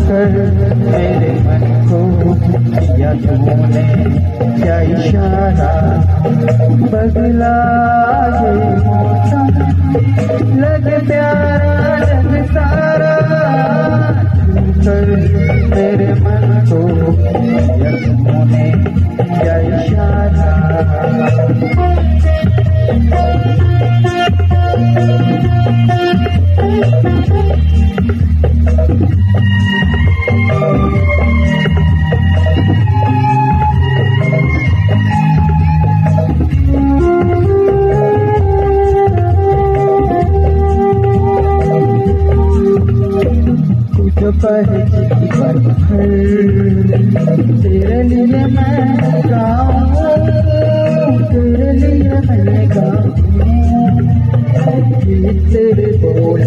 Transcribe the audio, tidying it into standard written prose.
कर मेरे मन को किया तूने क्या इशारा, बदला ये मौसम लगे प्यारा लग सारा, कर मेरे मन को किया तूने क्या इशारा। पर तेरे लिए मैं गाऊं, तेरे लिए मैं गाऊं, तेरे बोल